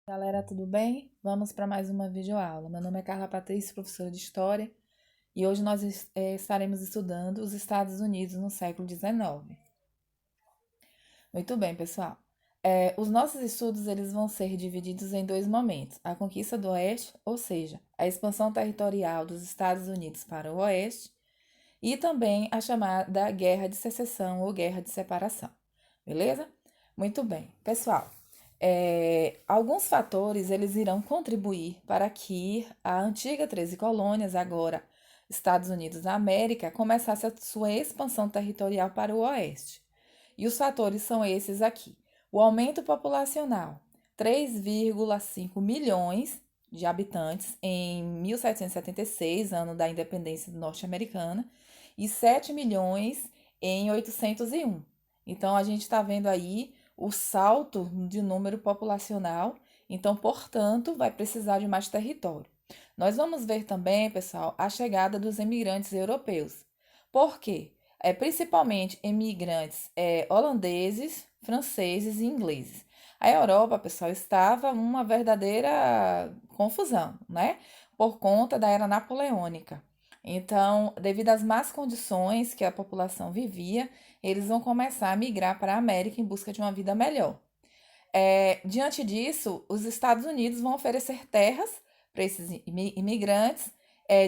Galera, tudo bem? Vamos para mais uma videoaula. Meu nome é Carla Patrícia, professora de História, e hoje nós estaremos estudando os Estados Unidos no século XIX. Muito bem, pessoal. Os nossos estudos eles vão ser divididos em dois momentos: a conquista do Oeste, ou seja, a expansão territorial dos Estados Unidos para o Oeste, e também a chamada Guerra de Secessão ou Guerra de Separação. Beleza? Muito bem. Pessoal, alguns fatores eles irão contribuir para que a antiga 13 colônias, agora Estados Unidos da América, começasse a sua expansão territorial para o oeste. E os fatores são esses aqui: o aumento populacional, 3,5 milhões de habitantes em 1776, ano da independência norte-americana, e 7 milhões em 801. Então, a gente está vendo aí o salto de número populacional, então, portanto, vai precisar de mais território. Nós vamos ver também, pessoal, a chegada dos imigrantes europeus. Por quê? Principalmente imigrantes holandeses, franceses e ingleses. A Europa, pessoal, estava uma verdadeira confusão, né? Por conta da era napoleônica. Então, devido às más condições que a população vivia, eles vão começar a migrar para a América em busca de uma vida melhor. Diante disso, os Estados Unidos vão oferecer terras para esses imigrantes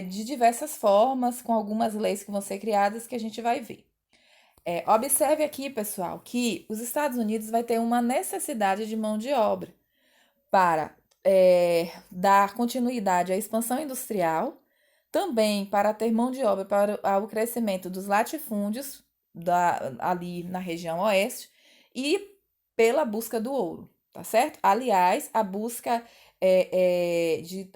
de diversas formas, com algumas leis que vão ser criadas que a gente vai ver. Observe aqui, pessoal, que os Estados Unidos vai ter uma necessidade de mão de obra para dar continuidade à expansão industrial, também para ter mão de obra para o crescimento dos latifúndios ali na região oeste e pela busca do ouro, tá certo? Aliás, a busca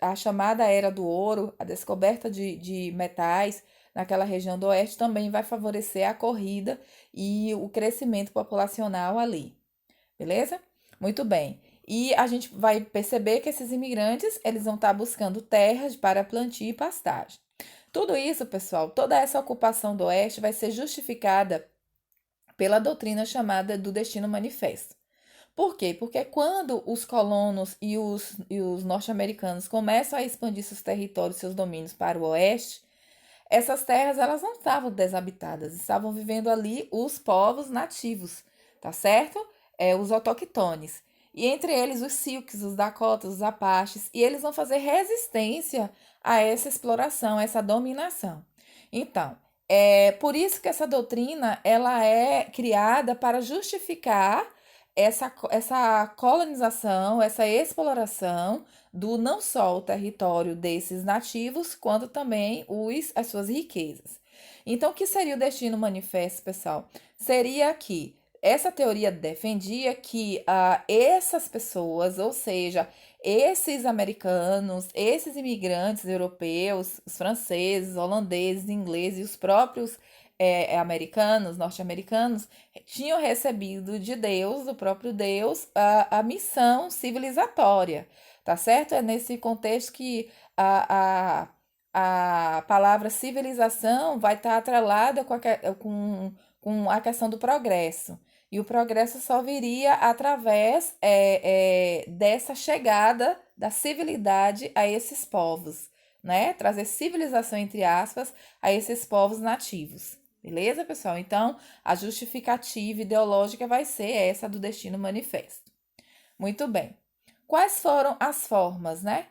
a chamada Era do Ouro, a descoberta de metais naquela região do oeste também vai favorecer a corrida e o crescimento populacional ali, beleza? Muito bem. E a gente vai perceber que esses imigrantes, eles vão estar buscando terras para plantio e pastagem. Tudo isso, pessoal, toda essa ocupação do oeste vai ser justificada pela doutrina chamada do Destino Manifesto. Por quê? Porque quando os colonos e os norte-americanos começam a expandir seus territórios, seus domínios para o oeste, essas terras elas não estavam desabitadas, estavam vivendo ali os povos nativos, tá certo? Os autoctones. E entre eles os Sioux, os Dakotas, os Apaches, e eles vão fazer resistência a essa exploração, a essa dominação. Então, é por isso que essa doutrina ela é criada para justificar essa colonização, essa exploração do não só o território desses nativos, quanto também as suas riquezas. Então, o que seria o destino manifesto, pessoal? Seria que essa teoria defendia que essas pessoas, ou seja, esses americanos, esses imigrantes europeus, os franceses, holandeses, ingleses e os próprios americanos, norte-americanos, tinham recebido de Deus, do próprio Deus, a missão civilizatória, tá certo? É nesse contexto que a palavra civilização vai estar atrelada com a questão do progresso. E o progresso só viria através dessa chegada da civilidade a esses povos, né? Trazer civilização, entre aspas, a esses povos nativos. Beleza, pessoal? Então, a justificativa ideológica vai ser essa do Destino Manifesto. Muito bem. Quais foram as formas, né?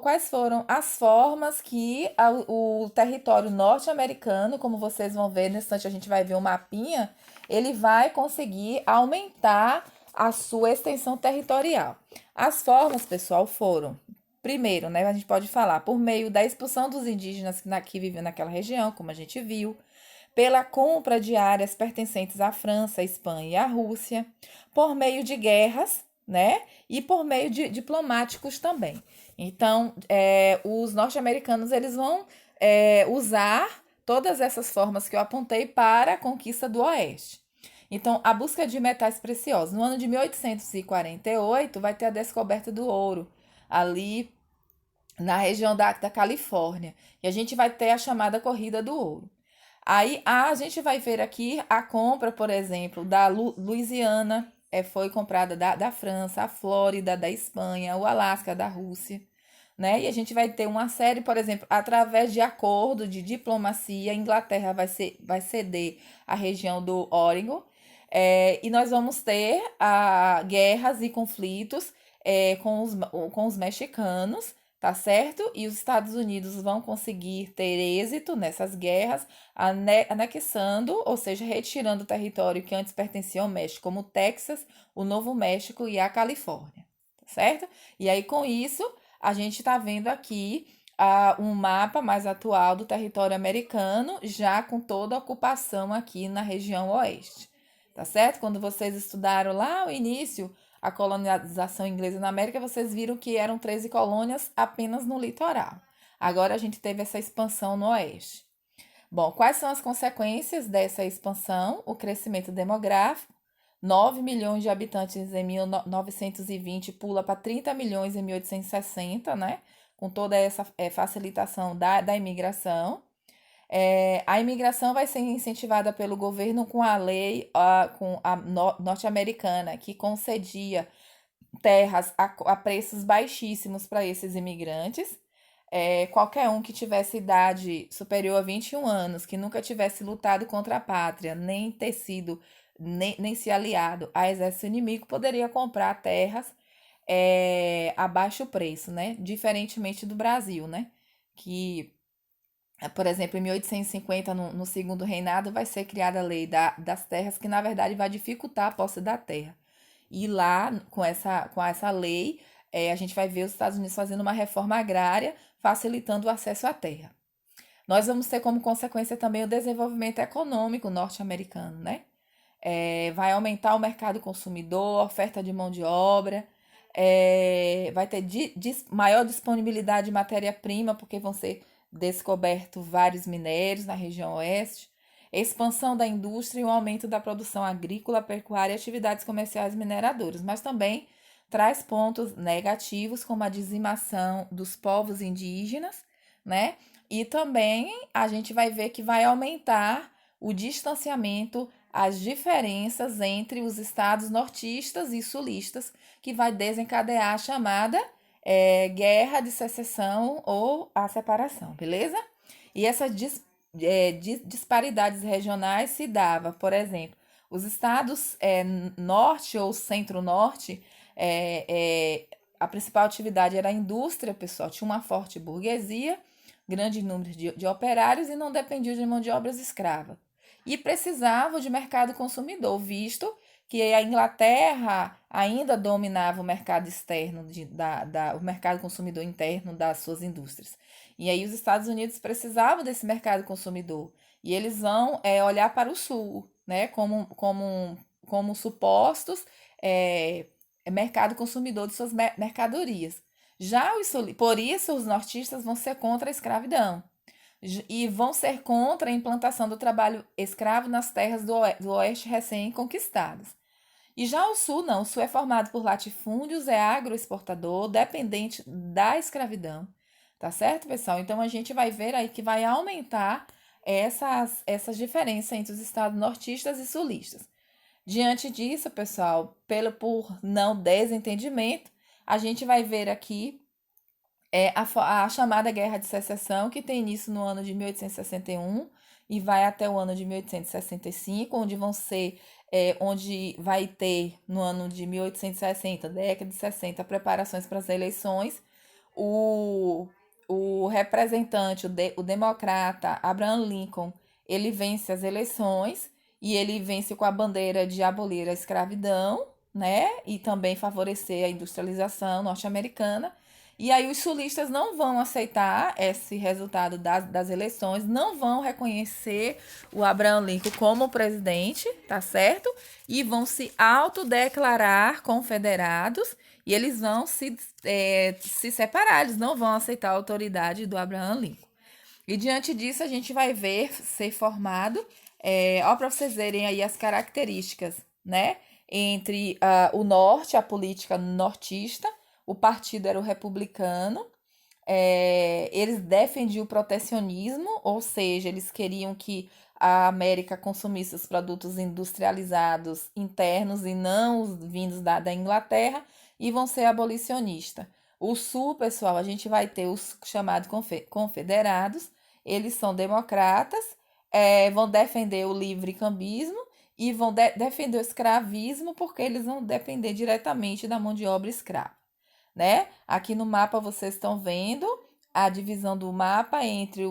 Quais foram as formas que o território norte-americano, como vocês vão ver nesse instante, a gente vai ver um mapinha, ele vai conseguir aumentar a sua extensão territorial. As formas, pessoal, foram, primeiro, né, a gente pode falar, por meio da expulsão dos indígenas que viviam naquela região, como a gente viu, pela compra de áreas pertencentes à França, à Espanha e à Rússia, por meio de guerras, né? E por meio de diplomáticos também. Então, os norte-americanos eles vão usar todas essas formas que eu apontei para a conquista do Oeste. Então, a busca de metais preciosos. No ano de 1848, vai ter a descoberta do ouro, ali na região da Califórnia. E a gente vai ter a chamada Corrida do Ouro. Aí a gente vai ver aqui a compra, por exemplo, da Louisiana, foi comprada da França, a Flórida da Espanha, o Alasca da Rússia, né? E a gente vai ter uma série, por exemplo, através de acordo de diplomacia, a Inglaterra vai ceder a região do Oregon, e nós vamos ter guerras e conflitos com os mexicanos, tá certo? E os Estados Unidos vão conseguir ter êxito nessas guerras, anexando, ou seja, retirando o território que antes pertencia ao México, como o Texas, o Novo México e a Califórnia, tá certo? E aí, com isso, a gente está vendo aqui um mapa mais atual do território americano, já com toda a ocupação aqui na região oeste, tá certo? Quando vocês estudaram lá o início, a colonização inglesa na América, vocês viram que eram 13 colônias apenas no litoral. Agora a gente teve essa expansão no oeste. Bom, quais são as consequências dessa expansão? O crescimento demográfico, 9 milhões de habitantes em 1920 pula para 30 milhões em 1860, né? Com toda essa facilitação da imigração. A imigração vai ser incentivada pelo governo com a lei norte-americana, que concedia terras a preços baixíssimos para esses imigrantes. Qualquer um que tivesse idade superior a 21 anos, que nunca tivesse lutado contra a pátria, nem se aliado a exército inimigo, poderia comprar terras a baixo preço, né? Diferentemente do Brasil, né? Que, por exemplo, em 1850, no segundo reinado, vai ser criada a lei das terras, que na verdade vai dificultar a posse da terra. E lá, com essa lei, a gente vai ver os Estados Unidos fazendo uma reforma agrária, facilitando o acesso à terra. Nós vamos ter como consequência também o desenvolvimento econômico norte-americano, né? Vai aumentar o mercado consumidor, oferta de mão de obra, vai ter maior disponibilidade de matéria-prima, porque vão ser descobertos vários minérios na região oeste, expansão da indústria e o aumento da produção agrícola, pecuária e atividades comerciais mineradoras, mas também traz pontos negativos, como a dizimação dos povos indígenas, né? E também a gente vai ver que vai aumentar o distanciamento, as diferenças entre os estados nortistas e sulistas, que vai desencadear a chamada guerra de secessão ou a separação, beleza? E essas disparidades regionais se dava, por exemplo, os estados norte ou centro-norte, a principal atividade era a indústria, pessoal, tinha uma forte burguesia, grande número de operários e não dependia de mão de obra escrava. E precisava de mercado consumidor, visto que a Inglaterra ainda dominava o mercado externo, o mercado consumidor interno das suas indústrias. E aí os Estados Unidos precisavam desse mercado consumidor. E eles vão olhar para o sul, né, como supostos mercado consumidor de suas mercadorias. Por isso, os nortistas vão ser contra a escravidão e vão ser contra a implantação do trabalho escravo nas terras do oeste recém-conquistadas. E já o sul, não. O sul é formado por latifúndios, é agroexportador, dependente da escravidão. Tá certo, pessoal? Então, a gente vai ver aí que vai aumentar essas diferenças entre os estados nortistas e sulistas. Diante disso, pessoal, por não desentendimento, a gente vai ver aqui a chamada Guerra de Secessão, que tem início no ano de 1861 e vai até o ano de 1865, onde vai ter, no ano de 1860, década de 60, preparações para as eleições. O representante, o democrata Abraham Lincoln, ele vence as eleições e ele vence com a bandeira de abolir a escravidão, né? E também favorecer a industrialização norte-americana. E aí os sulistas não vão aceitar esse resultado das eleições, não vão reconhecer o Abraham Lincoln como presidente, tá certo? E vão se autodeclarar confederados e eles vão se separar, eles não vão aceitar a autoridade do Abraham Lincoln. E diante disso a gente vai ver ser formado, ó, para vocês verem aí as características, né? Entre o norte, a política nortista, o partido era o republicano, eles defendiam o protecionismo, ou seja, eles queriam que a América consumisse os produtos industrializados internos e não os vindos da Inglaterra, e vão ser abolicionistas. O Sul, pessoal, a gente vai ter os chamados confederados, eles são democratas, vão defender o livre-cambismo e vão defender o escravismo, porque eles vão depender diretamente da mão de obra escrava, né? Aqui no mapa vocês estão vendo a divisão do mapa entre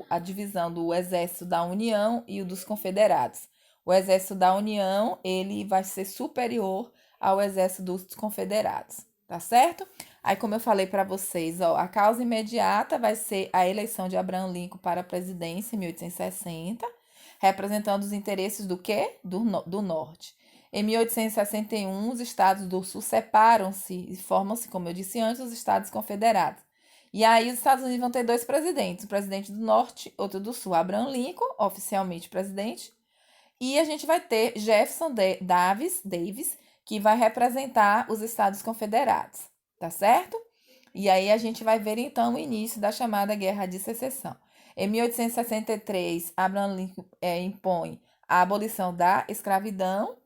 a divisão do Exército da União e o dos Confederados. O Exército da União, ele vai ser superior ao Exército dos Confederados, tá certo? Aí, como eu falei para vocês, ó, a causa imediata vai ser a eleição de Abraham Lincoln para a presidência em 1860, representando os interesses do quê? Do Norte. Em 1861, os estados do Sul separam-se e formam-se, como eu disse antes, os Estados Confederados. E aí os Estados Unidos vão ter dois presidentes, um presidente do Norte, outro do Sul. Abraham Lincoln, oficialmente presidente, e a gente vai ter Jefferson Davis, que vai representar os Estados Confederados, tá certo? E aí a gente vai ver então o início da chamada Guerra de Secessão. Em 1863, Abraham Lincoln impõe a abolição da escravidão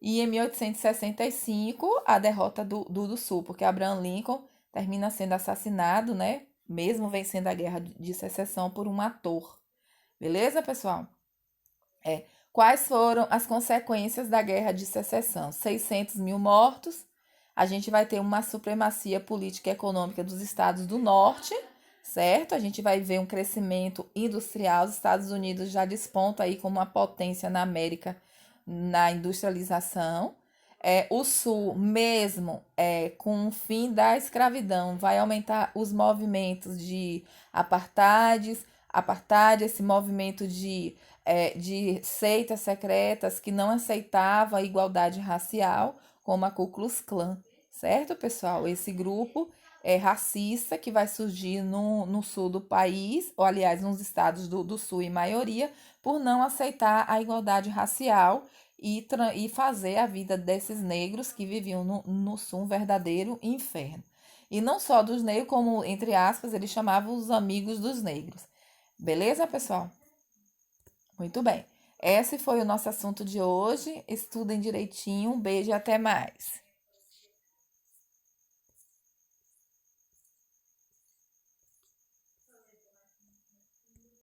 e em 1865 a derrota do Sul, porque Abraham Lincoln termina sendo assassinado, né? Mesmo vencendo a Guerra de Secessão por um ator. Beleza, pessoal? Quais foram as consequências da Guerra de Secessão? 600 mil mortos. A gente vai ter uma supremacia política e econômica dos estados do norte, certo? A gente vai ver um crescimento industrial. Os Estados Unidos já desponta aí como uma potência na América na industrialização. O Sul, mesmo com o fim da escravidão, vai aumentar os movimentos de apartheid, esse movimento de seitas secretas que não aceitava a igualdade racial, como a Ku Klux Klan, certo, pessoal? Esse grupo é racista que vai surgir no sul do país, ou aliás, nos estados do sul em maioria, por não aceitar a igualdade racial e fazer a vida desses negros que viviam no sul um verdadeiro inferno. E não só dos negros, como, entre aspas, eles chamavam os amigos dos negros. Beleza, pessoal? Muito bem. Esse foi o nosso assunto de hoje. Estudem direitinho. Um beijo e até mais.